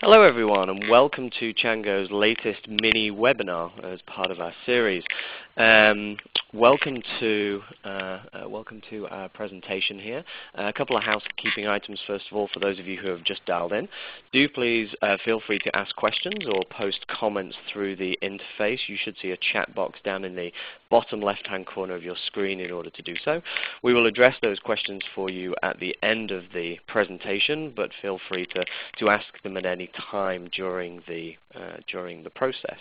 Hello everyone, and welcome to Chango's latest mini webinar as part of our series. Welcome to our presentation here. A couple of housekeeping items first of all for those of you who have just dialed in. Do please feel free to ask questions or post comments through the interface. You should see a chat box down in the bottom left-hand corner of your screen in order to do so. We will address those questions for you at the end of the presentation, but feel free to ask them at any time during the process.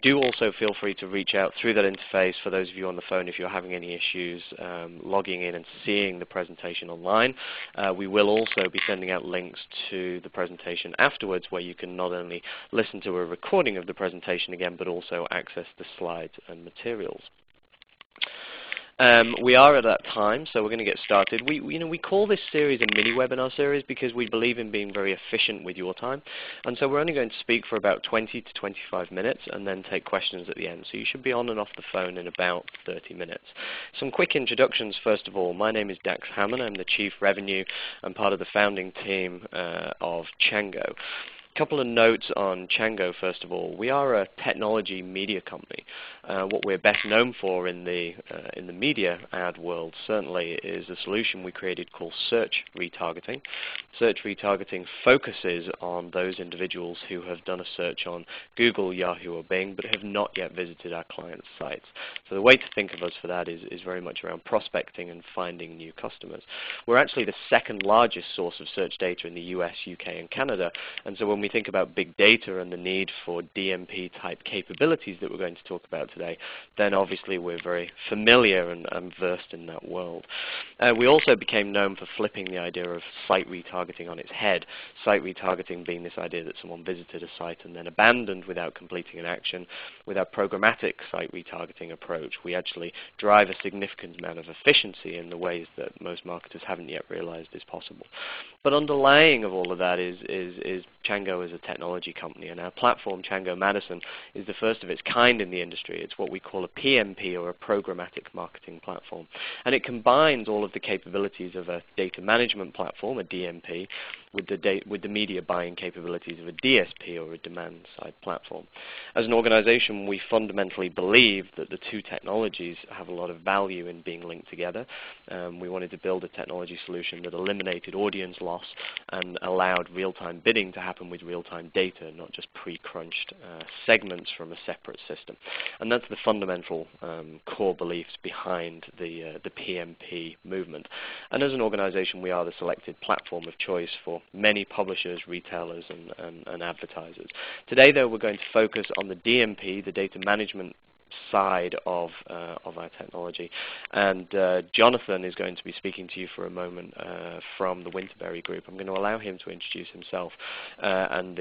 Do also feel free to reach out through that interface for those of you on the phone if you're having any issues logging in and seeing the presentation online. We will also be sending out links to the presentation afterwards where you can not only listen to a recording of the presentation again but also access the slides and materials. We are at that time, so we're going to get started. We call this series a mini webinar series because we believe in being very efficient with your time, and so we're only going to speak for about 20 to 25 minutes and then take questions at the end. So you should be on and off the phone in about 30 minutes. Some quick introductions first of all. My name is Hamman. I'm the Chief Revenue and part of the founding team of Chango. Couple of notes on Chango first of all. We are a technology media company. What we're best known for in the media ad world certainly is a solution we created called search retargeting. Search retargeting focuses on those individuals who have done a search on Google, Yahoo, or Bing but have not yet visited our clients' sites. So the way to think of us for that is very much around prospecting and finding new customers. We're actually the second largest source of search data in the US, UK, and Canada, and so when we think about big data and the need for DMP type capabilities that we're going to talk about today, then obviously we're very familiar and versed in that world. We also became known for flipping the idea of site retargeting on its head. Site retargeting being this idea that someone visited a site and then abandoned without completing an action. With our programmatic site retargeting approach, we actually drive a significant amount of efficiency in the ways that most marketers haven't yet realized is possible. But underlying of all of that is Chango as a technology company, and our platform, Chango Madison, is the first of its kind in the industry. It's what we call a PMP, or a programmatic marketing platform, and it combines all of the capabilities of a data management platform, a DMP, with the media buying capabilities of a DSP, or a demand-side platform. As an organization, we fundamentally believe that the two technologies have a lot of value in being linked together. We wanted to build a technology solution that eliminated audience loss and allowed real-time bidding to happen with real-time data, not just pre-crunched segments from a separate system. And that's the fundamental core beliefs behind the PMP movement. And as an organization, we are the selected platform of choice for many publishers, retailers, and advertisers. Today, though, we're going to focus on the DMP, the data management side of our technology, and Jonathan is going to be speaking to you for a moment from the Winterberry group. I'm going to allow him to introduce himself and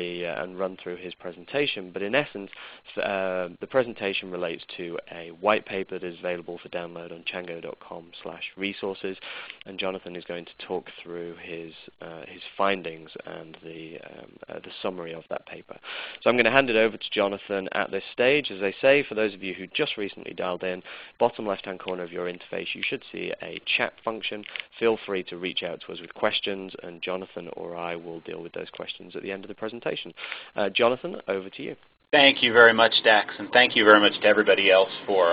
run through his presentation, but in essence the presentation relates to a white paper that is available for download on chango.com/resources, and Jonathan is going to talk through his findings and the summary of that paper. So I'm going to hand it over to Jonathan at this stage. As I say, for those of you who just recently dialed in, bottom left-hand corner of your interface, you should see a chat function. Feel free to reach out to us with questions, and Jonathan or I will deal with those questions at the end of the presentation. Jonathan, over to you. Thank you very much, Dax, and thank you very much to everybody else for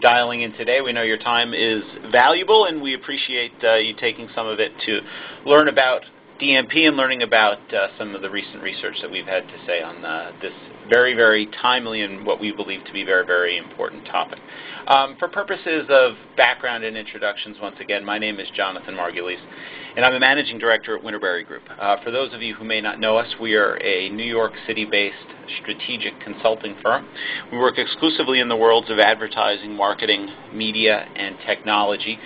dialing in today. We know your time is valuable, and we appreciate you taking some of it to learn about DMP and learning about some of the recent research that we've had to say on this very, very timely and what we believe to be very, very important topic. For purposes of background and introductions, once again, my name is Jonathan Margulies, and I'm a managing director at Winterberry Group. For those of you who may not know us, we are a New York City-based strategic consulting firm. We work exclusively in the worlds of advertising, marketing, media, and technology,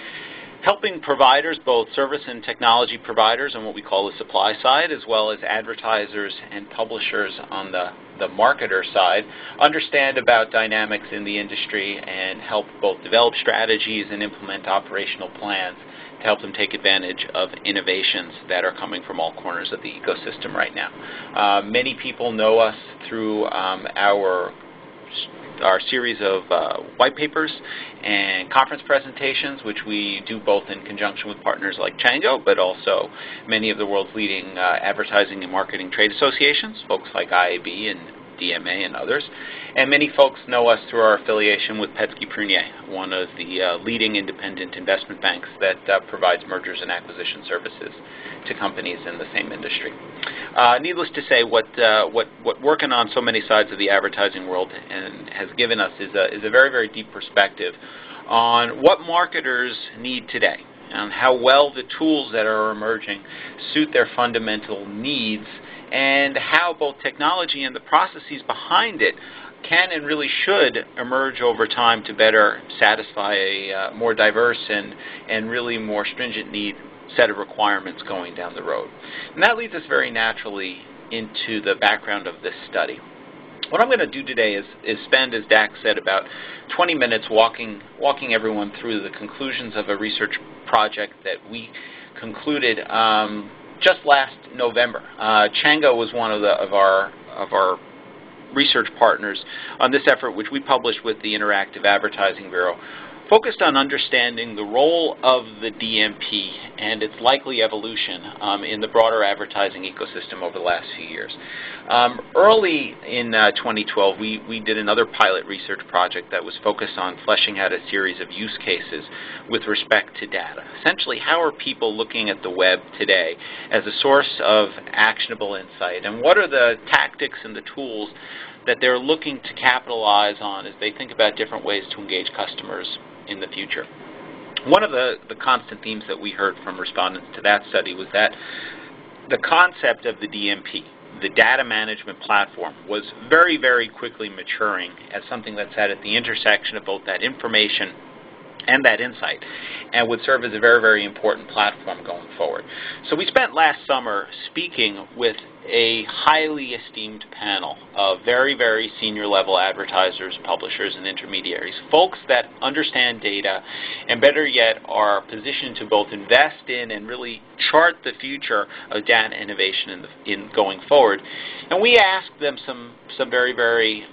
helping providers, both service and technology providers on what we call the supply side, as well as advertisers and publishers on the marketer side, understand about dynamics in the industry and help both develop strategies and implement operational plans to help them take advantage of innovations that are coming from all corners of the ecosystem right now. Many people know us through our our series of white papers and conference presentations, which we do both in conjunction with partners like Chango, but also many of the world's leading advertising and marketing trade associations, folks like IAB and DMA and others. And many folks know us through our affiliation with Petsky Prunier, one of the leading independent investment banks that provides mergers and acquisition services to companies in the same industry. Needless to say, what working on so many sides of the advertising world and has given us is a very, very deep perspective on what marketers need today and how well the tools that are emerging suit their fundamental needs, and how both technology and the processes behind it can and really should emerge over time to better satisfy a more diverse and really more stringent set of requirements going down the road. And that leads us very naturally into the background of this study. What I'm going to do today is spend, as Dax said, about 20 minutes walking everyone through the conclusions of a research project that we concluded just last November. Chango was one of our research partners on this effort, which we published with the Interactive Advertising Bureau, focused on understanding the role of the DMP and its likely evolution in the broader advertising ecosystem over the last few years. Early in 2012, we did another pilot research project that was focused on fleshing out a series of use cases with respect to data. Essentially, how are people looking at the web today as a source of actionable insight, and what are the tactics and the tools that they're looking to capitalize on as they think about different ways to engage customers in the future. One of the constant themes that we heard from respondents to that study was that the concept of the DMP, the data management platform, was very, very quickly maturing as something that sat at the intersection of both that information and that insight, and would serve as a very, very important platform going forward. So we spent last summer speaking with a highly esteemed panel of very, very senior level advertisers, publishers, and intermediaries, folks that understand data and better yet are positioned to both invest in and really chart the future of data innovation in going forward. And we asked them some very, very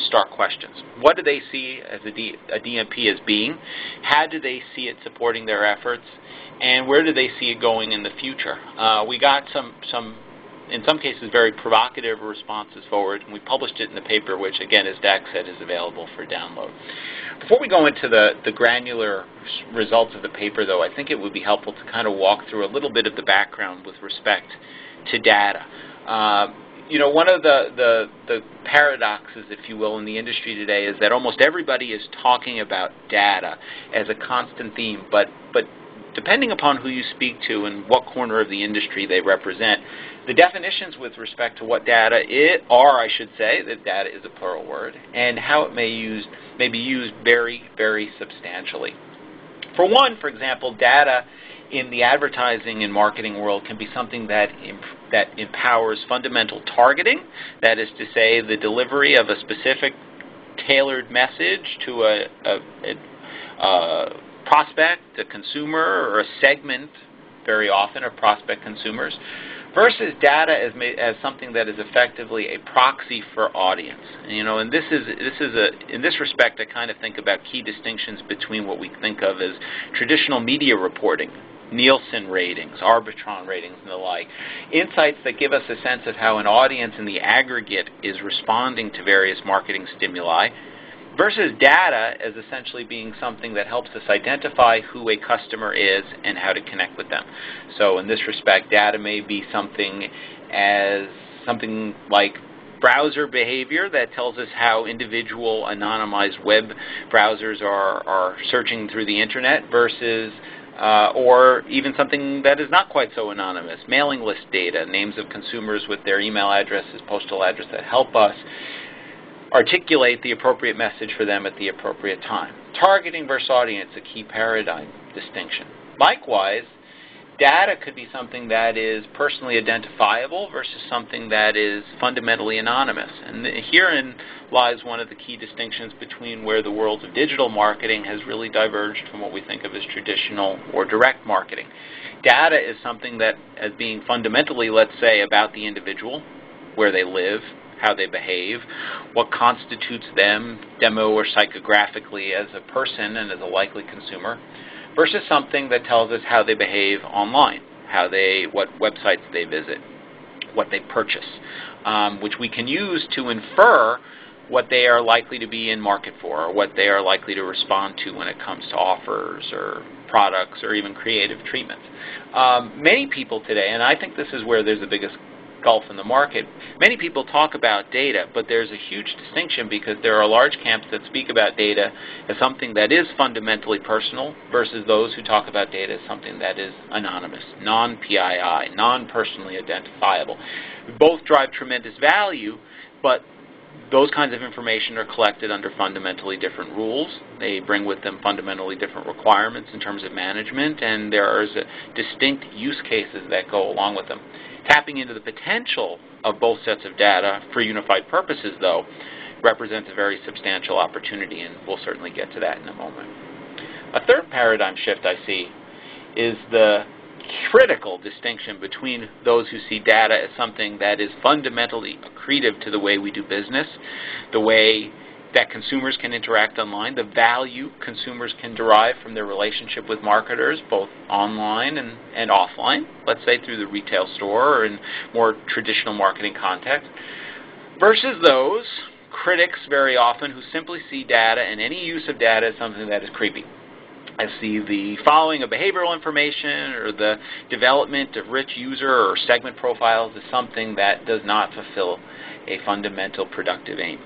stark questions. What do they see as a DMP as being? How do they see it supporting their efforts? And where do they see it going in the future? We got some in some cases, very provocative responses forward, and we published it in the paper, which, again, as Dax said, is available for download. Before we go into the granular results of the paper, though, I think it would be helpful to kind of walk through a little bit of the background with respect to data. One of the paradoxes, if you will, in the industry today is that almost everybody is talking about data as a constant theme, but depending upon who you speak to and what corner of the industry they represent, the definitions with respect to what data are, I should say, that data is a plural word, and how it may be used very, very substantially. For one, for example, data in the advertising and marketing world can be something that empowers fundamental targeting, that is to say, the delivery of a specific tailored message to a prospect, a consumer, or a segment, very often, of prospect consumers, versus data as something that is effectively a proxy for audience. And this is in this respect, I kind of think about key distinctions between what we think of as traditional media reporting, Nielsen ratings, Arbitron ratings, and the like, insights that give us a sense of how an audience in the aggregate is responding to various marketing stimuli, versus data as essentially being something that helps us identify who a customer is and how to connect with them. So in this respect, data may be something like browser behavior that tells us how individual anonymized web browsers are searching through the internet, versus or even something that is not quite so anonymous, mailing list data, names of consumers with their email addresses, postal address, that help us articulate the appropriate message for them at the appropriate time. Targeting versus audience, a key paradigm distinction. Likewise, data could be something that is personally identifiable versus something that is fundamentally anonymous. And herein lies one of the key distinctions between where the world of digital marketing has really diverged from what we think of as traditional or direct marketing. Data is something that, as being fundamentally, let's say, about the individual, where they live, how they behave, what constitutes them demo or psychographically as a person and as a likely consumer, versus something that tells us how they behave online, what websites they visit, what they purchase, which we can use to infer what they are likely to be in market for, or what they are likely to respond to when it comes to offers or products or even creative treatments. Many people today, and I think this is where there's the biggest gulf in the market, many people talk about data, but there's a huge distinction because there are large camps that speak about data as something that is fundamentally personal versus those who talk about data as something that is anonymous, non-PII, non-personally identifiable. Both drive tremendous value, but those kinds of information are collected under fundamentally different rules. They bring with them fundamentally different requirements in terms of management, and there are distinct use cases that go along with them. Tapping into the potential of both sets of data for unified purposes, though, represents a very substantial opportunity, and we'll certainly get to that in a moment. A third paradigm shift I see is the critical distinction between those who see data as something that is fundamentally accretive to the way we do business, the way that consumers can interact online, the value consumers can derive from their relationship with marketers, both online and offline, let's say through the retail store or in more traditional marketing context, versus those critics very often who simply see data and any use of data as something that is creepy. I see the following of behavioral information or the development of rich user or segment profiles as something that does not fulfill a fundamental productive aim.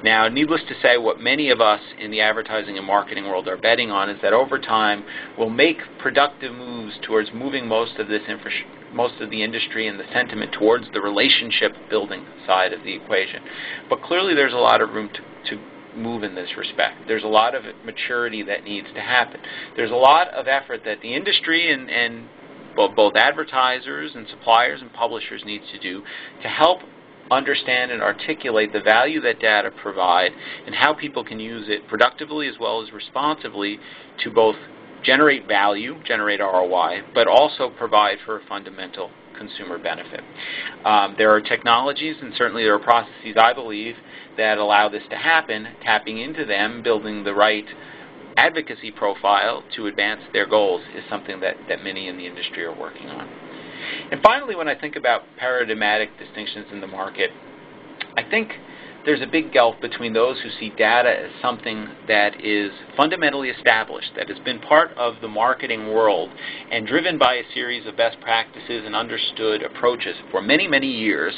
Now, needless to say, what many of us in the advertising and marketing world are betting on is that over time we'll make productive moves towards moving most of the industry and the sentiment towards the relationship building side of the equation. But clearly there's a lot of room to move in this respect. There's a lot of maturity that needs to happen. There's a lot of effort that the industry and both advertisers and suppliers and publishers need to do to help understand and articulate the value that data provide and how people can use it productively as well as responsibly to both generate value, generate ROI, but also provide for a fundamental consumer benefit. There are technologies and certainly there are processes, I believe, that allow this to happen. Tapping into them, building the right advocacy profile to advance their goals is something that many in the industry are working on. And finally, when I think about paradigmatic distinctions in the market, I think there's a big gulf between those who see data as something that is fundamentally established, that has been part of the marketing world and driven by a series of best practices and understood approaches for many, many years,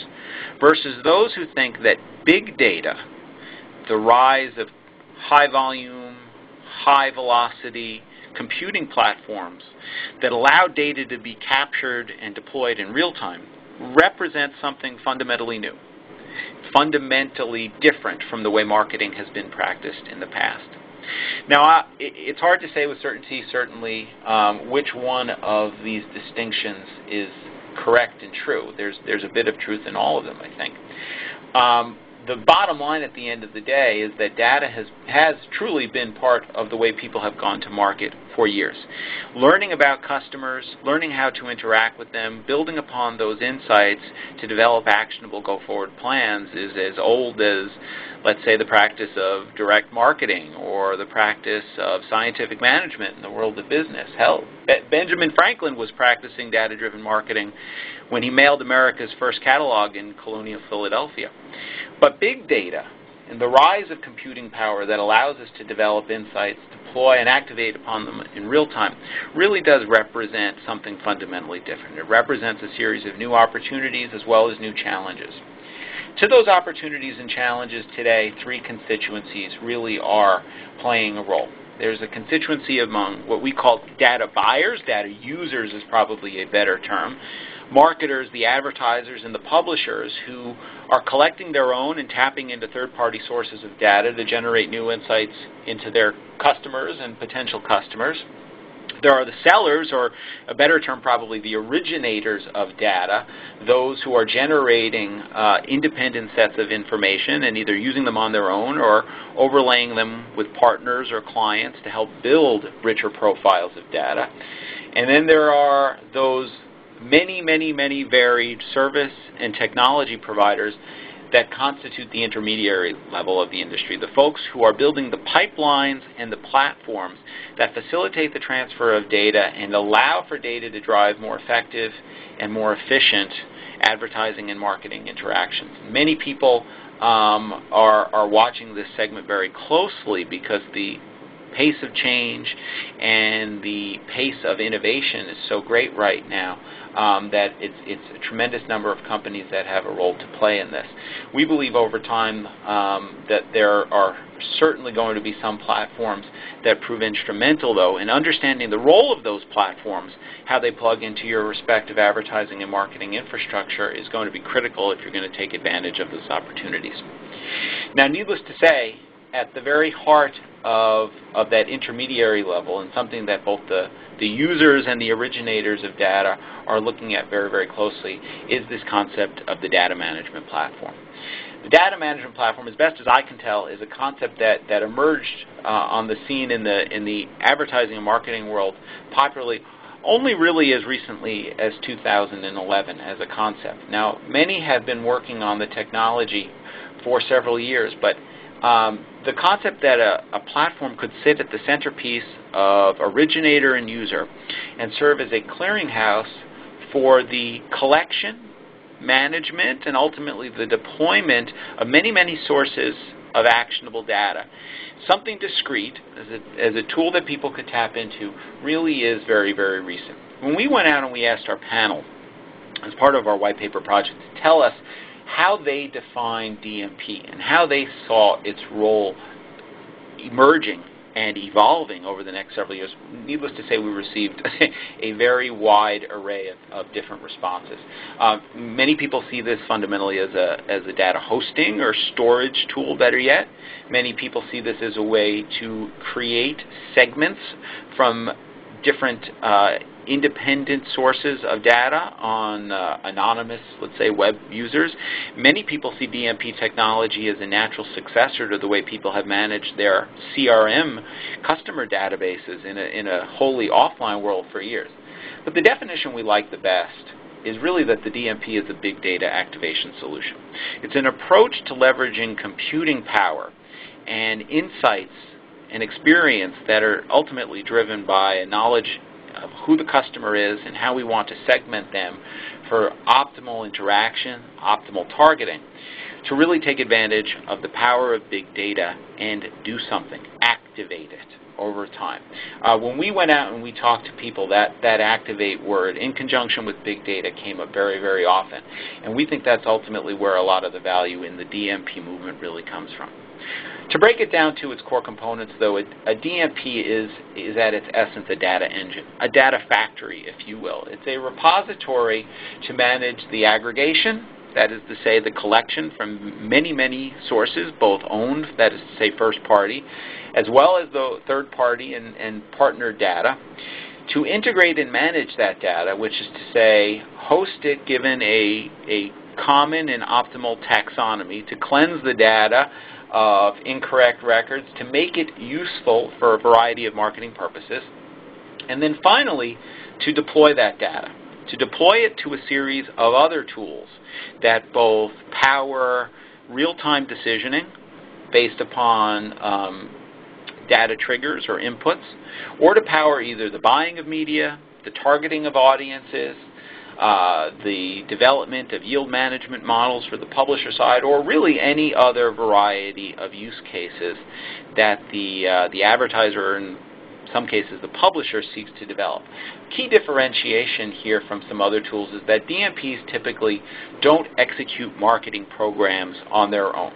versus those who think that big data, the rise of high volume, high velocity computing platforms that allow data to be captured and deployed in real time, represents something fundamentally new, fundamentally different from the way marketing has been practiced in the past. Now, it's hard to say with certainty, certainly, which one of these distinctions is correct and true. There's a bit of truth in all of them, I think. The bottom line at the end of the day is that data has truly been part of the way people have gone to market for years. Learning about customers, learning how to interact with them, building upon those insights to develop actionable go-forward plans is as old as, let's say, the practice of direct marketing or the practice of scientific management in the world of business. Hell, Benjamin Franklin was practicing data-driven marketing when he mailed America's first catalog in colonial Philadelphia. But big data and the rise of computing power that allows us to develop insights, deploy, and activate upon them in real time really does represent something fundamentally different. It represents a series of new opportunities as well as new challenges. To those opportunities and challenges today, three constituencies really are playing a role. There's a constituency among what we call data buyers. Data users is probably a better term. Marketers, the advertisers, and the publishers who are collecting their own and tapping into third-party sources of data to generate new insights into their customers and potential customers. There are the sellers, or a better term probably the originators of data, those who are generating independent sets of information and either using them on their own or overlaying them with partners or clients to help build richer profiles of data. And then there are those many varied service and technology providers that constitute the intermediary level of the industry, the folks who are building the pipelines and the platforms that facilitate the transfer of data and allow for data to drive more effective and more efficient advertising and marketing interactions. Many people are watching this segment very closely because the pace of change and the pace of innovation is so great right now that it's a tremendous number of companies that have a role to play in this. We believe over time that there are certainly going to be some platforms that prove instrumental, though, in understanding the role of those platforms. How they plug into your respective advertising and marketing infrastructure is going to be critical if you're going to take advantage of those opportunities. Now, needless to say, at the very heart of that intermediary level, and something that both the users and the originators of data are looking at very, very closely, is this concept of the data management platform. The data management platform, as best as I can tell, is a concept that emerged on the scene in the advertising and marketing world popularly only really as recently as 2011 as a concept. Now, many have been working on the technology for several years, but the concept that a platform could sit at the centerpiece of originator and user and serve as a clearinghouse for the collection, management, and ultimately the deployment of many, many sources of actionable data. Something discrete, as a tool that people could tap into, really is very, very recent. When we went out and we asked our panel, as part of our white paper project, to tell us how they define DMP and how they saw its role emerging and evolving over the next several years, needless to say, we received a very wide array of different responses. Many people see this fundamentally as a data hosting or storage tool, better yet. Many people see this as a way to create segments from different independent sources of data on anonymous, let's say, web users. Many people see DMP technology as a natural successor to the way people have managed their CRM customer databases in a wholly offline world for years. But the definition we like the best is really that the DMP is a big data activation solution. It's an approach to leveraging computing power and insights and experience that are ultimately driven by a knowledge of who the customer is and how we want to segment them for optimal interaction, optimal targeting, to really take advantage of the power of big data and do something, activate it over time. When we went out and we talked to people, that activate word in conjunction with big data came up very, very often. And we think that's ultimately where a lot of the value in the DMP movement really comes from. To break it down to its core components, though, a DMP is at its essence a data engine, a data factory, if you will. It's a repository to manage the aggregation, that is to say the collection from many, many sources, both owned, that is to say first party, as well as the third party and partner data, to integrate and manage that data, which is to say host it given a common and optimal taxonomy, to cleanse the data of incorrect records, to make it useful for a variety of marketing purposes, and then finally to deploy that data, to deploy it to a series of other tools that both power real-time decisioning based upon data triggers or inputs, or to power either the buying of media, the targeting of audiences, the development of yield management models for the publisher side, or really any other variety of use cases that the advertiser, in some cases the publisher, seeks to develop. Key differentiation here from some other tools is that DMPs typically don't execute marketing programs on their own.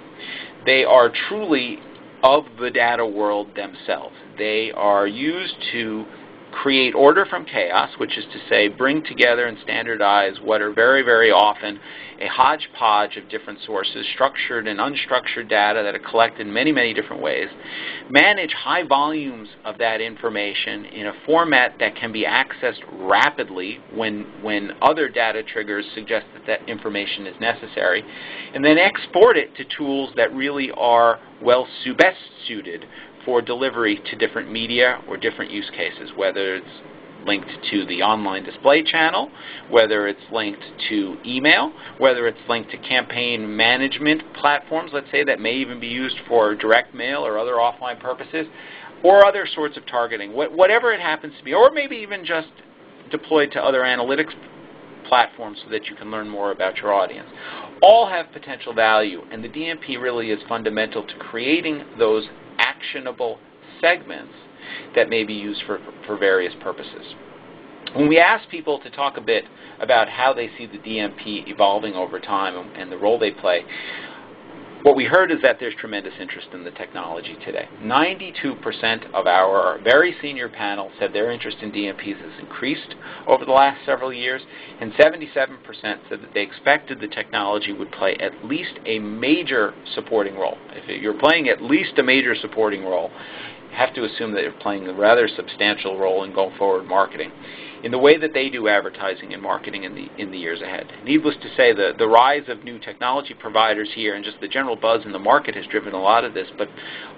They are truly of the data world themselves. They are used to create order from chaos, which is to say bring together and standardize what are very, very often a hodgepodge of different sources, structured and unstructured data that are collected in many, many different ways, manage high volumes of that information in a format that can be accessed rapidly when other data triggers suggest that information is necessary, and then export it to tools that really are best suited for delivery to different media or different use cases, whether it's linked to the online display channel, whether it's linked to email, whether it's linked to campaign management platforms, let's say, that may even be used for direct mail or other offline purposes, or other sorts of targeting, whatever it happens to be, or maybe even just deployed to other analytics platforms so that you can learn more about your audience. All have potential value, and the DMP really is fundamental to creating those actionable segments that may be used for various purposes. When we ask people to talk a bit about how they see the DMP evolving over time and the role they play, what we heard is that there's tremendous interest in the technology today. 92% of our very senior panel said their interest in DMPs has increased over the last several years, and 77% said that they expected the technology would play at least a major supporting role. If you're playing at least a major supporting role, you have to assume that you're playing a rather substantial role in going forward marketing in the way that they do advertising and marketing in the years ahead. Needless to say, the rise of new technology providers here and just the general buzz in the market has driven a lot of this, but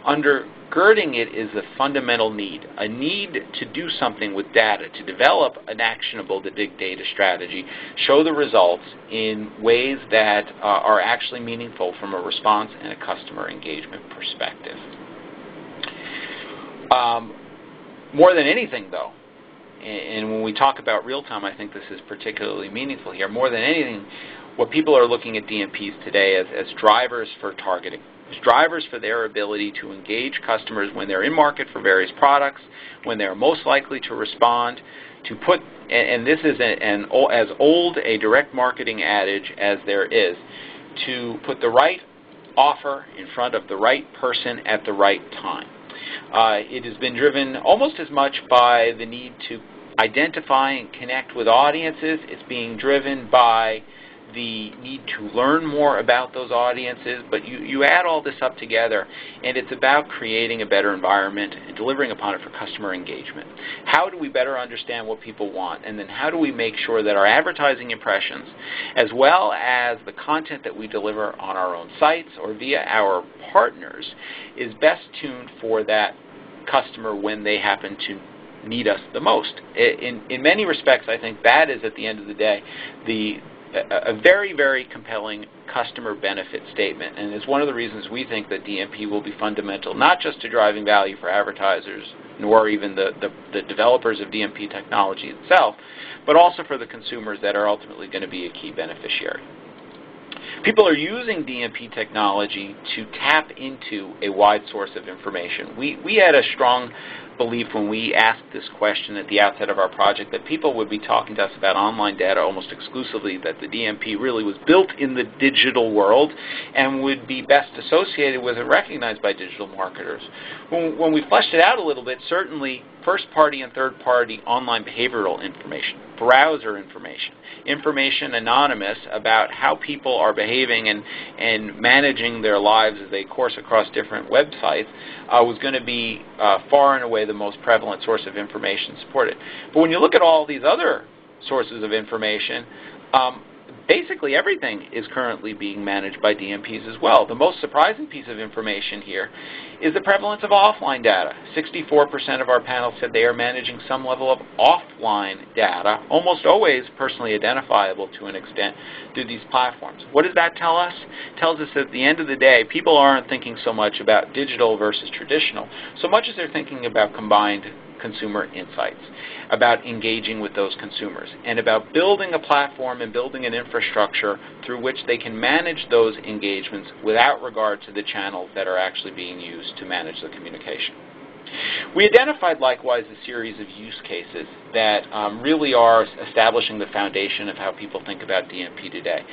undergirding it is a fundamental need, a need to do something with data, to develop an actionable big data strategy, show the results in ways that are actually meaningful from a response and a customer engagement perspective. More than anything, though, and when we talk about real-time, I think this is particularly meaningful here. More than anything, what people are looking at DMPs today as drivers for targeting, as drivers for their ability to engage customers when they're in market for various products, when they're most likely to respond, to put, and this is as old a direct marketing adage as there is, to put the right offer in front of the right person at the right time. It has been driven almost as much by the need to identify and connect with audiences. It's being driven by the need to learn more about those audiences, but you add all this up together, and it's about creating a better environment and delivering upon it for customer engagement. How do we better understand what people want, and then how do we make sure that our advertising impressions, as well as the content that we deliver on our own sites or via our partners, is best tuned for that customer when they happen to need us the most? In many respects, I think that is, at the end of the day, a very, very compelling customer benefit statement, and it's one of the reasons we think that DMP will be fundamental, not just to driving value for advertisers, nor even the developers of DMP technology itself, but also for the consumers that are ultimately going to be a key beneficiary. People are using DMP technology to tap into a wide source of information. We had a strong belief when we asked this question at the outset of our project that people would be talking to us about online data almost exclusively, that the DMP really was built in the digital world and would be best associated with and recognized by digital marketers. When we fleshed it out a little bit, certainly first-party and third-party online behavioral information, browser information anonymous about how people are behaving and managing their lives as they course across different websites was going to be far and away the most prevalent source of information supported. But when you look at all these other sources of information, basically everything is currently being managed by DMPs as well. The most surprising piece of information here is the prevalence of offline data. 64% of our panel said they are managing some level of offline data, almost always personally identifiable to an extent through these platforms. What does that tell us? It tells us that at the end of the day, people aren't thinking so much about digital versus traditional, so much as they're thinking about combined consumer insights, about engaging with those consumers, and about building a platform and building an infrastructure through which they can manage those engagements without regard to the channels that are actually being used to manage the communication. We identified, likewise, a series of use cases that really are establishing the foundation of how people think about DMP today.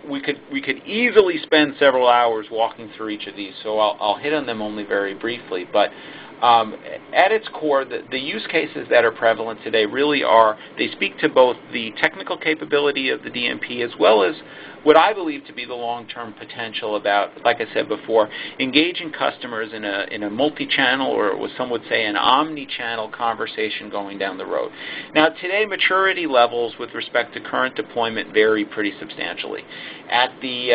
We could easily spend several hours walking through each of these, so I'll hit on them only very briefly, but at its core, the use cases that are prevalent today really are, they speak to both the technical capability of the DMP as well as what I believe to be the long-term potential about, like I said before, engaging customers in a multi-channel, or what some would say an omni-channel conversation going down the road. Now, today, maturity levels with respect to current deployment vary pretty substantially. At the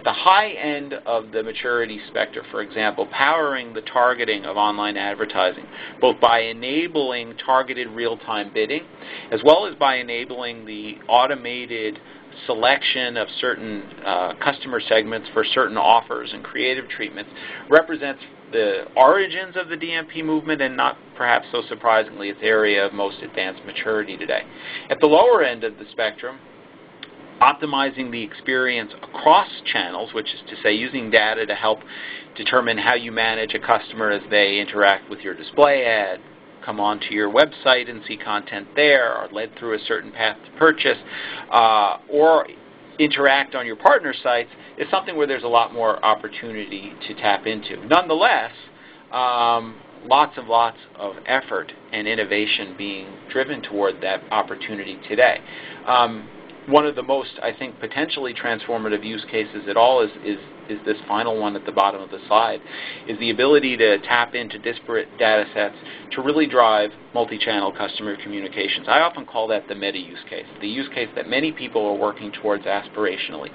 high end of the maturity spectrum, for example, powering the targeting of online online advertising, both by enabling targeted real-time bidding, as well as by enabling the automated selection of certain customer segments for certain offers and creative treatments, represents the origins of the DMP movement, and not perhaps so surprisingly its area of most advanced maturity today. At the lower end of the spectrum, optimizing the experience across channels, which is to say using data to help determine how you manage a customer as they interact with your display ad, come onto your website and see content there, or led through a certain path to purchase, or interact on your partner sites, is something where there's a lot more opportunity to tap into. Nonetheless, lots of effort and innovation being driven toward that opportunity today. One of the most, I think, potentially transformative use cases at all is this final one at the bottom of the slide, is the ability to tap into disparate data sets to really drive multi-channel customer communications. I often call that the meta use case, the use case that many people are working towards aspirationally.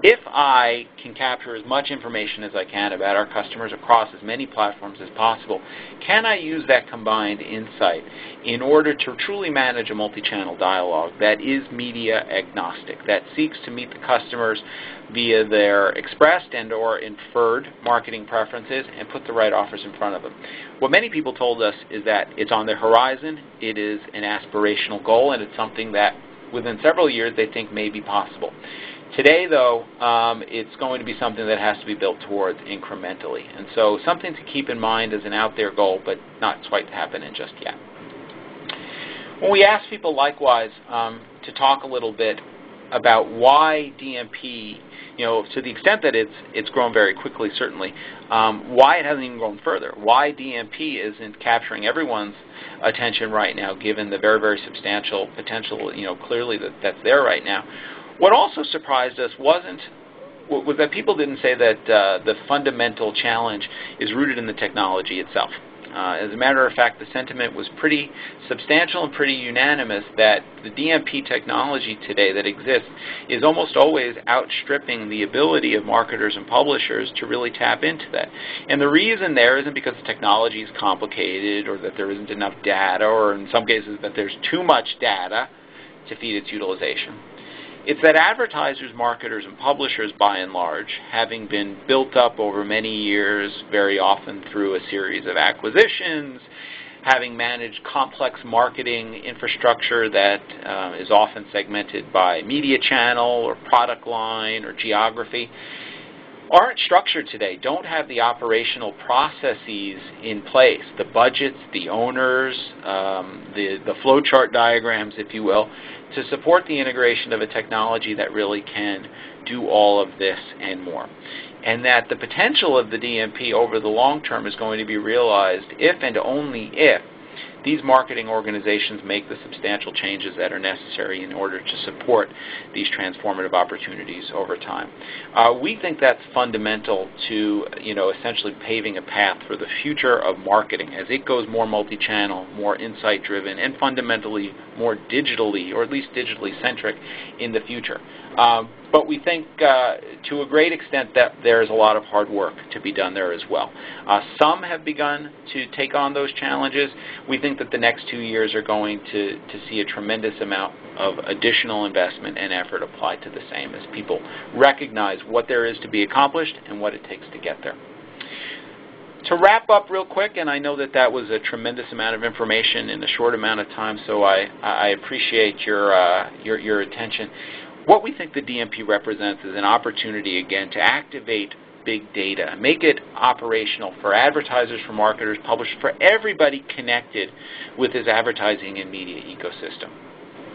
If I can capture as much information as I can about our customers across as many platforms as possible, can I use that combined insight in order to truly manage a multi-channel dialogue that is media agnostic, that seeks to meet the customers via their expressed and or inferred marketing preferences and put the right offers in front of them? What many people told us is that it's on the horizon, it is an aspirational goal, and it's something that within several years they think may be possible. Today, though, it's going to be something that has to be built towards incrementally. And so something to keep in mind as an out there goal, but not quite happening just yet. When we ask people likewise to talk a little bit about why DMP, to the extent that it's grown very quickly, certainly, why it hasn't even grown further, why DMP isn't capturing everyone's attention right now, given the very, very substantial potential, clearly that's there right now. What also surprised us was that people didn't say that the fundamental challenge is rooted in the technology itself. As a matter of fact, the sentiment was pretty substantial and pretty unanimous that the DMP technology today that exists is almost always outstripping the ability of marketers and publishers to really tap into that. And the reason there isn't because the technology is complicated or that there isn't enough data, or in some cases that there's too much data to feed its utilization. It's that advertisers, marketers, and publishers, by and large, having been built up over many years, very often through a series of acquisitions, having managed complex marketing infrastructure that is often segmented by media channel or product line or geography, aren't structured today, don't have the operational processes in place, the budgets, the owners, the flowchart diagrams, if you will, to support the integration of a technology that really can do all of this and more. And that the potential of the DMP over the long term is going to be realized if and only if these marketing organizations make the substantial changes that are necessary in order to support these transformative opportunities over time. We think that's fundamental to, essentially paving a path for the future of marketing as it goes more multi-channel, more insight-driven, and fundamentally more digitally, or at least digitally centric in the future. But we think to a great extent that there's a lot of hard work to be done there as well. Some have begun to take on those challenges. We think that the next 2 years are going to see a tremendous amount of additional investment and effort applied to the same as people recognize what there is to be accomplished and what it takes to get there. To wrap up real quick, and I know that that was a tremendous amount of information in a short amount of time, so I appreciate your attention. What we think the DMP represents is an opportunity, again, to activate big data, make it operational for advertisers, for marketers, publishers, for everybody connected with this advertising and media ecosystem.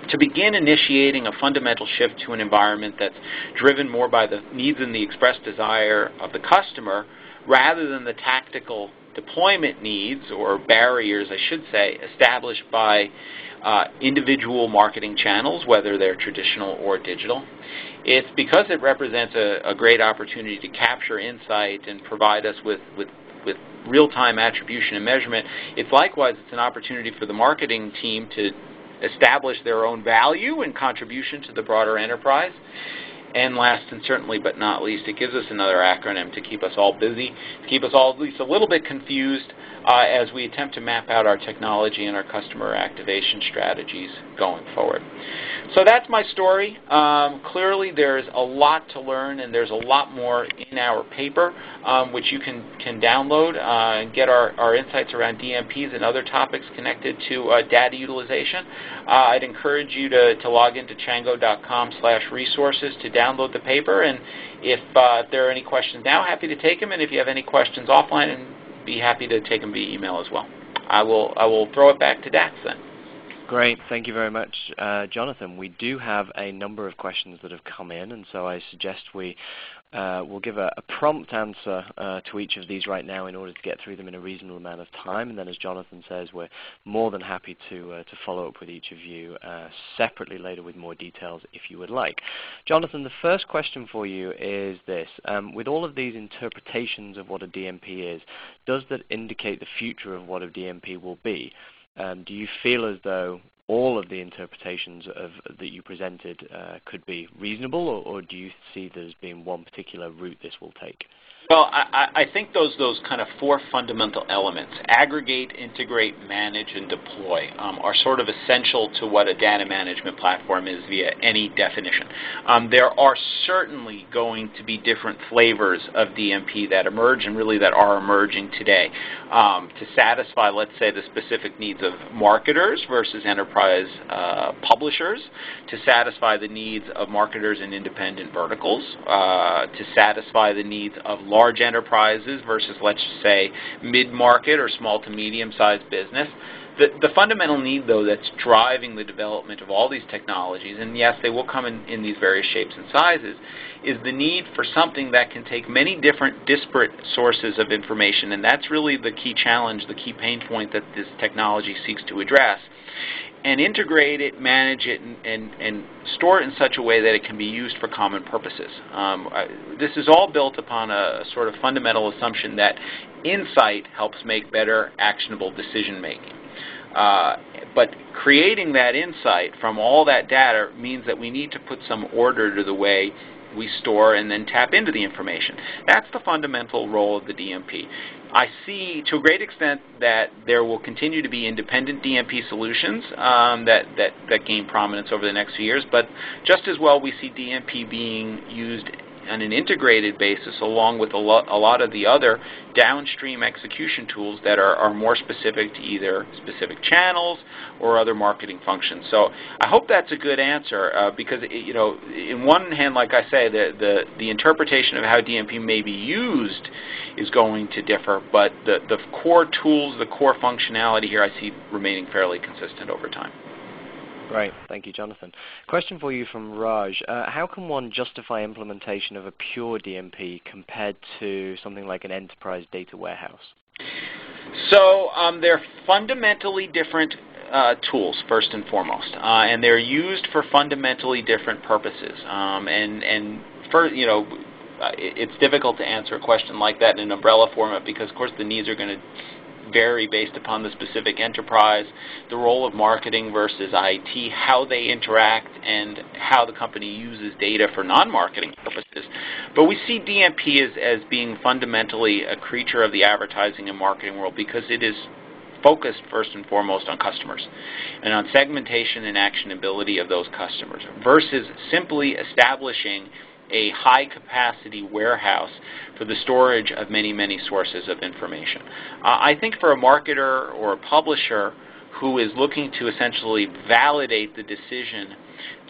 To begin initiating a fundamental shift to an environment that's driven more by the needs and the expressed desire of the customer rather than the tactical deployment needs, or barriers, I should say, established by individual marketing channels, whether they're traditional or digital. It's because it represents a great opportunity to capture insight and provide us with real-time attribution and measurement. It's an opportunity for the marketing team to establish their own value and contribution to the broader enterprise. And last and certainly but not least, it gives us another acronym to keep us all busy, to keep us all at least a little bit confused, as we attempt to map out our technology and our customer activation strategies going forward. So that's my story. Clearly there's a lot to learn, and there's a lot more in our paper, which you can download and get our insights around DMPs and other topics connected to data utilization. I'd encourage you to log into chango.com/resources to download the paper, and if there are any questions now, happy to take them, and if you have any questions offline, and be happy to take them via email as well. I will throw it back to Dax then. Great. Thank you very much, Jonathan. We do have a number of questions that have come in, and so I suggest we will give a prompt answer to each of these right now in order to get through them in a reasonable amount of time. And then, as Jonathan says, we're more than happy to follow up with each of you separately later with more details if you would like. Jonathan, the first question for you is this. With all of these interpretations of what a DMP is, does that indicate the future of what a DMP will be? Do you feel as though all of the interpretations that you presented could be reasonable, or do you see there as being one particular route this will take? Well, I think those kind of four fundamental elements, aggregate, integrate, manage, and deploy, are sort of essential to what a data management platform is via any definition. There are certainly going to be different flavors of DMP that emerge and really that are emerging today to satisfy, let's say, the specific needs of marketers versus enterprise publishers, to satisfy the needs of marketers in independent verticals, to satisfy the needs of large enterprises versus, let's say, mid-market or small to medium-sized business. The fundamental need, though, that's driving the development of all these technologies, and yes, they will come in these various shapes and sizes, is the need for something that can take many different disparate sources of information, and that's really the key challenge, the key pain point that this technology seeks to address, and integrate it, manage it, and store it in such a way that it can be used for common purposes. This is all built upon a sort of fundamental assumption that insight helps make better actionable decision-making. But creating that insight from all that data means that we need to put some order to the way we store and then tap into the information. That's the fundamental role of the DMP. I see, to a great extent, that there will continue to be independent DMP solutions that gain prominence over the next few years, but just as well we see DMP being used on an integrated basis along with a lot of the other downstream execution tools that are more specific to either specific channels or other marketing functions. So I hope that's a good answer because, you know, in one hand, like I say, the interpretation of how DMP may be used is going to differ, but the core tools, the core functionality here I see remaining fairly consistent over time. Great. Thank you, Jonathan. Question for you from Raj. How can one justify implementation of a pure DMP compared to something like an enterprise data warehouse? So they're fundamentally different tools, first and foremost, and they're used for fundamentally different purposes. And for, you know, it's difficult to answer a question like that in an umbrella format because, of course, the needs are going to vary based upon the specific enterprise, the role of marketing versus IT, how they interact, and how the company uses data for non-marketing purposes. But we see DMP as being fundamentally a creature of the advertising and marketing world because it is focused first and foremost on customers and on segmentation and actionability of those customers versus simply establishing a high-capacity warehouse for the storage of many, many sources of information. I think for a marketer or a publisher who is looking to essentially validate the decision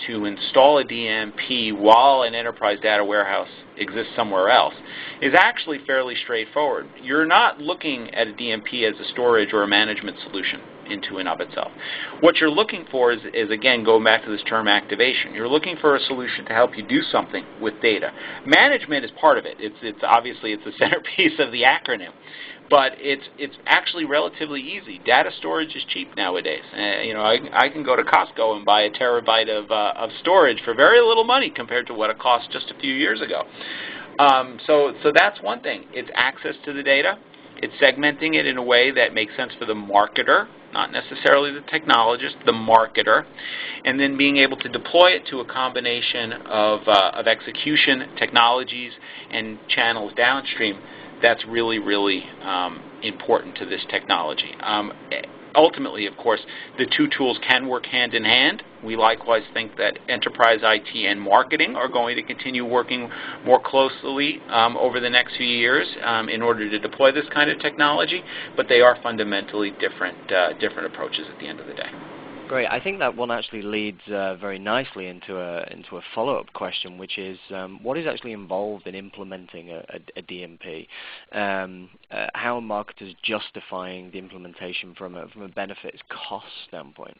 to install a DMP while an enterprise data warehouse exists somewhere else is actually fairly straightforward. You're not looking at a DMP as a storage or a management solution into and of itself. What you're looking for is again, going back to this term activation. You're looking for a solution to help you do something with data. Management is part of it. It's obviously the centerpiece of the acronym. But it's actually relatively easy. Data storage is cheap nowadays. You know, I can go to Costco and buy a terabyte of storage for very little money compared to what it cost just a few years ago. So that's one thing. It's access to the data. It's segmenting it in a way that makes sense for the marketer, not necessarily the technologist, the marketer, and then being able to deploy it to a combination of execution technologies and channels downstream that's really, really important to this technology. Ultimately, of course, the two tools can work hand in hand. We likewise think that enterprise IT and marketing are going to continue working more closely over the next few years in order to deploy this kind of technology, but they are fundamentally different approaches at the end of the day. Great. I think that one actually leads very nicely into a follow-up question, which is what is actually involved in implementing a DMP? How are marketers justifying the implementation from a benefits cost standpoint?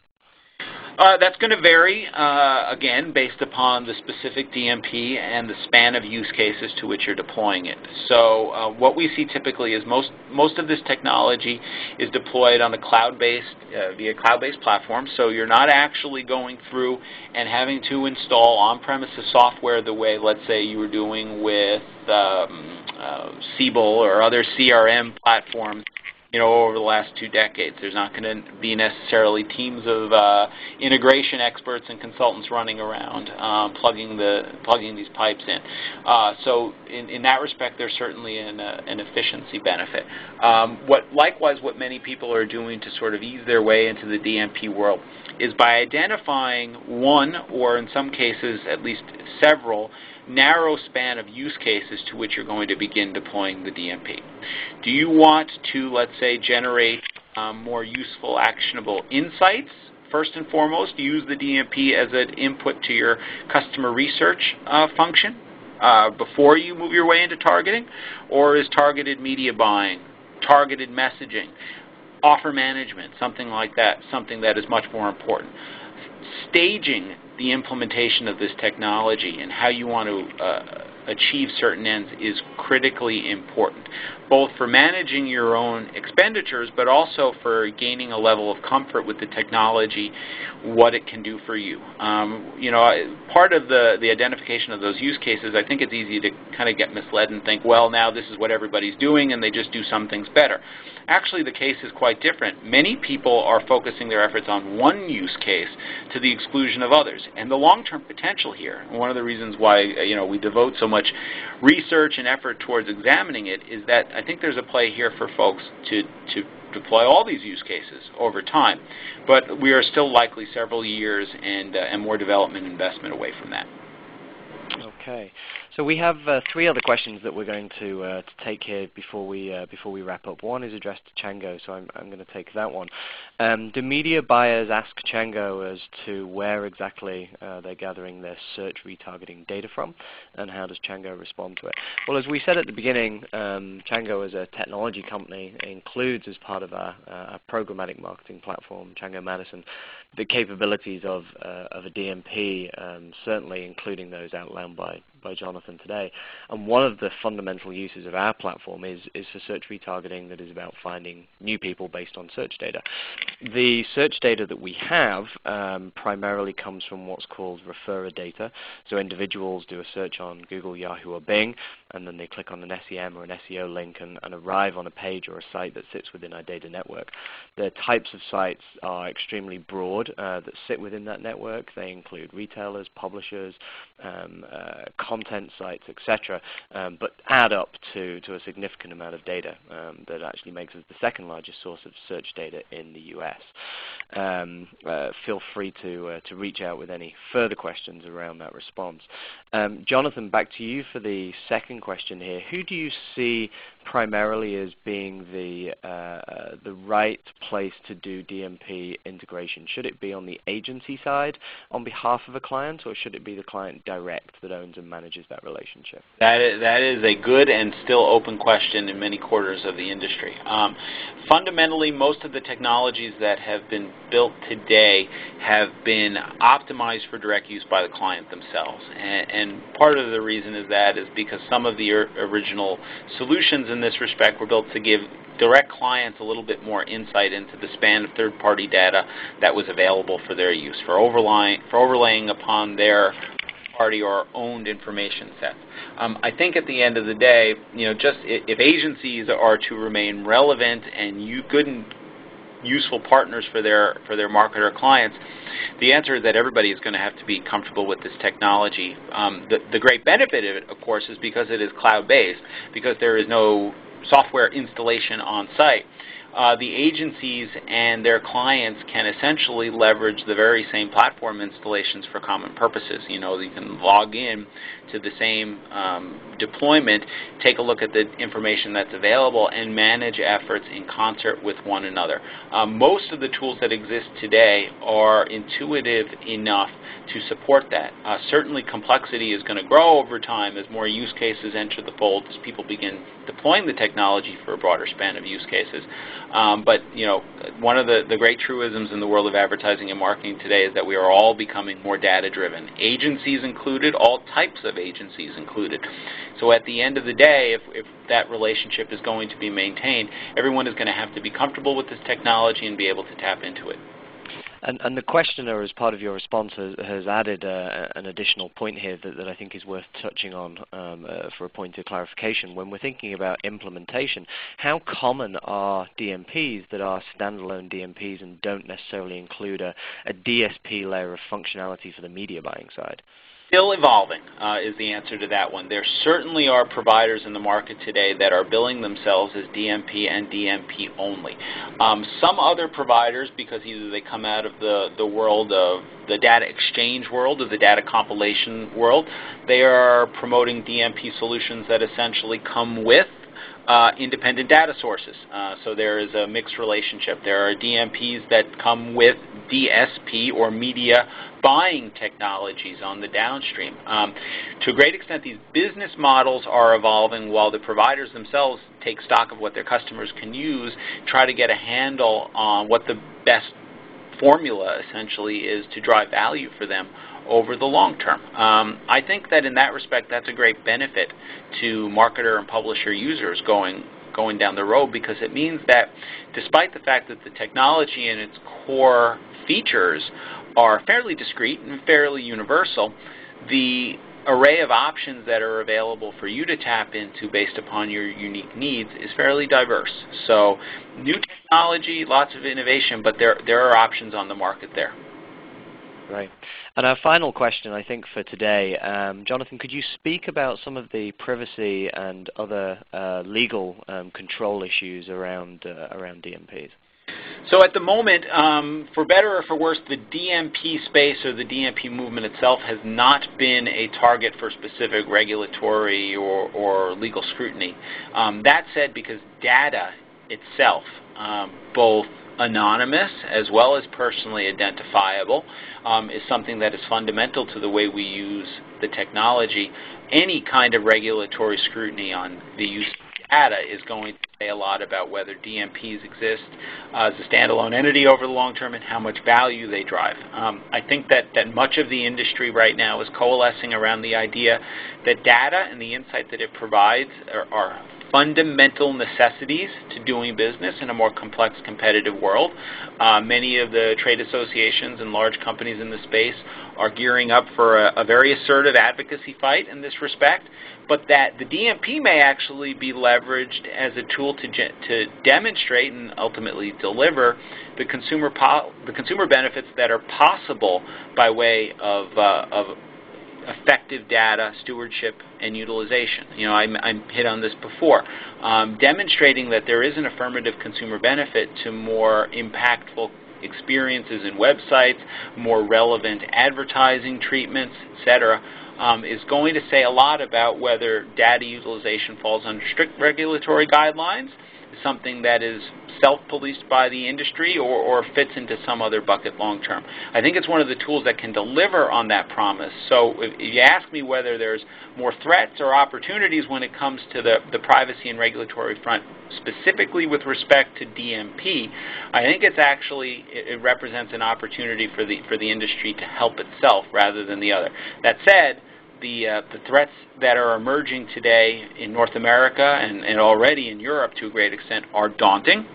That's going to vary, again, based upon the specific DMP and the span of use cases to which you're deploying it. So what we see typically is most of this technology is deployed on a via cloud-based platform, so you're not actually going through and having to install on-premises software the way, let's say, you were doing with Siebel or other CRM platforms over the last 2 decades. There's not going to be necessarily teams of integration experts and consultants running around plugging these pipes in. So in that respect, there's certainly an efficiency benefit. Likewise, what many people are doing to sort of ease their way into the DMP world is by identifying one, or in some cases at least several, narrow span of use cases to which you're going to begin deploying the DMP. Do you want to, let's say, generate more useful, actionable insights? First and foremost, use the DMP as an input to your customer research function before you move your way into targeting? Or is targeted media buying, targeted messaging, offer management, something like that, something that is much more important? Staging the implementation of this technology and how you want to achieve certain ends is critically important, both for managing your own expenditures, but also for gaining a level of comfort with the technology, what it can do for you. Part of the identification of those use cases, I think it's easy to kind of get misled and think, well, now this is what everybody's doing and they just do some things better. Actually, the case is quite different. Many people are focusing their efforts on one use case to the exclusion of others. And the long-term potential here, one of the reasons why we devote so much research and effort towards examining it, is that I think there's a play here for folks to deploy all these use cases over time. But we are still likely several years and more development investment away from that. Okay, so we have 3 other questions that we're going to take here before we wrap up. One is addressed to Chango, so I'm going to take that one. Do media buyers ask Chango as to where exactly they're gathering their search retargeting data from, and how does Chango respond to it? Well, as we said at the beginning, Chango as a technology company includes as part of our programmatic marketing platform, Chango Madison, the capabilities of a DMP, certainly including those outlined by Jonathan today. And one of the fundamental uses of our platform is for search retargeting that is about finding new people based on search data. The search data that we have primarily comes from what's called referrer data. So individuals do a search on Google, Yahoo, or Bing, and then they click on an SEM or an SEO link and arrive on a page or a site that sits within our data network. The types of sites are extremely broad that sit within that network. They include retailers, publishers, content sites, etc., but add up to a significant amount of data that actually makes us the second largest source of search data in the US. Feel free to reach out with any further questions around that response. Jonathan, back to you for the second question here. Who do you see primarily as being the right place to do DMP integration? Should it be on the agency side on behalf of a client, or should it be the client direct that owns and manages that relationship? That is a good and still open question in many quarters of the industry. Fundamentally, most of the technologies that have been built today have been optimized for direct use by the client themselves. And part of the reason is because some of the original solutions in this respect were built to give direct clients a little bit more insight into the span of third-party data that was available for their use, for overlaying upon their party or owned information sets. I think at the end of the day, just if agencies are to remain relevant and good and useful partners for their marketer clients, the answer is that everybody is going to have to be comfortable with this technology. The great benefit of it, of course, is because it is cloud-based, because there is no software installation on site, the agencies and their clients can essentially leverage the very same platform installations for common purposes. You can log in to the same deployment, take a look at the information that's available, and manage efforts in concert with one another. Most of the tools that exist today are intuitive enough to support that. Certainly complexity is going to grow over time as more use cases enter the fold, as people begin deploying the technology for a broader span of use cases. But one of the great truisms in the world of advertising and marketing today is that we are all becoming more data-driven. Agencies included, all types of agencies included. So at the end of the day, if that relationship is going to be maintained, everyone is going to have to be comfortable with this technology and be able to tap into it. And the questioner, as part of your response, has added an additional point here that I think is worth touching on for a point of clarification. When we're thinking about implementation, how common are DMPs that are standalone DMPs and don't necessarily include a DSP layer of functionality for the media buying side? Still evolving is the answer to that one. There certainly are providers in the market today that are billing themselves as DMP and DMP only. Some other providers, because either they come out of the world of the data exchange world or the data compilation world, they are promoting DMP solutions that essentially come with independent data sources. So there is a mixed relationship. There are DMPs that come with DSP or media buying technologies on the downstream. To a great extent, these business models are evolving while the providers themselves take stock of what their customers can use, try to get a handle on what the best formula essentially is to drive value for them over the long term. I think that in that respect, that's a great benefit to marketer and publisher users going down the road, because it means that despite the fact that the technology and its core features are fairly discrete and fairly universal, the array of options that are available for you to tap into based upon your unique needs is fairly diverse. So new technology, lots of innovation, but there are options on the market there. Right. And our final question, I think, for today, Jonathan, could you speak about some of the privacy and other legal control issues around DMPs? So at the moment, for better or for worse, the DMP space or the DMP movement itself has not been a target for specific regulatory or legal scrutiny. That said, because data itself, both anonymous as well as personally identifiable, is something that is fundamental to the way we use the technology, any kind of regulatory scrutiny on the use of data is going to say a lot about whether DMPs exist as a standalone entity over the long term and how much value they drive. I think that much of the industry right now is coalescing around the idea that data and the insight that it provides are fundamental necessities to doing business in a more complex, competitive world. Many of the trade associations and large companies in the space are gearing up for a very assertive advocacy fight in this respect, but that the DMP may actually be leveraged as a tool to demonstrate and ultimately deliver the consumer benefits that are possible by way of effective data stewardship and utilization. I hit on this before. Demonstrating that there is an affirmative consumer benefit to more impactful experiences in websites, more relevant advertising treatments, etc., is going to say a lot about whether data utilization falls under strict regulatory guidelines, something that is self-policed by the industry, or fits into some other bucket long term. I think it's one of the tools that can deliver on that promise. So if you ask me whether there's more threats or opportunities when it comes to the privacy and regulatory front, specifically with respect to DMP, I think it represents an opportunity for the industry to help itself rather than the other. That said, the threats that are emerging today in North America and already in Europe to a great extent are daunting.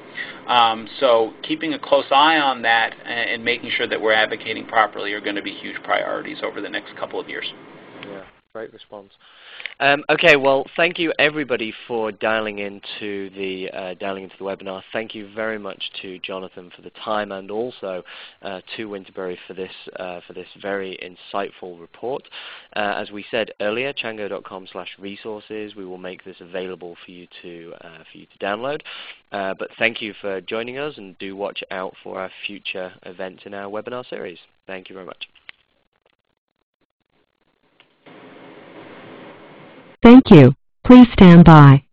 So keeping a close eye on that and making sure that we're advocating properly are going to be huge priorities over the next couple of years. Yeah. Great response. Okay, well, thank you everybody for dialing into the webinar. Thank you very much to Jonathan for the time, and also to Winterberry for this very insightful report. As we said earlier, chango.com/resources. We will make this available for you to download. But thank you for joining us, and do watch out for our future events in our webinar series. Thank you very much. Thank you. Please stand by.